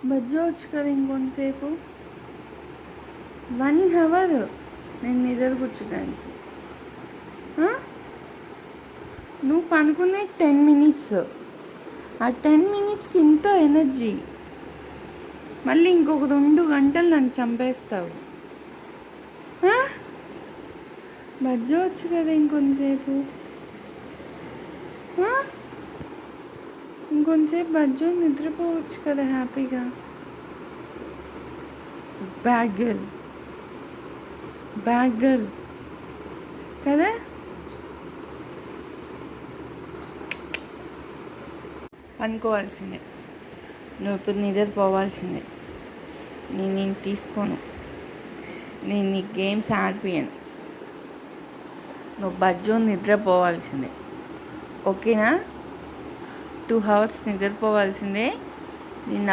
బజ్జోవచ్చు కదా ఇంకొంతసేపు. 1 hour నేను నిద్ర కూర్చోడానికి. నువ్వు పనుకునే 10 minutes. ఆ 10 minutesకి ఇంత ఎనర్జీ. మళ్ళీ ఇంకొక 2 గంటలు నన్ను చంపేస్తావు. బజ్జోవచ్చు కదా ఇంకొంతసేపు. ఇంకొంతసేపు బజ్జో నిద్రపోవచ్చు కదా హ్యాపీగా. బ్యాడ్ గర్ల్ కదా. అనుకోవాల్సిందే. నువ్వు ఇప్పుడు నిద్రపోవాల్సిందే. నేను తీసుకోను. నేను నీ గేమ్స్ ఆడిపోయాను. నువ్వు బజ్జో నిద్రపోవాల్సిందే. ఓకేనా? 2 hours నిద్రపోవాల్సిందే. నిన్న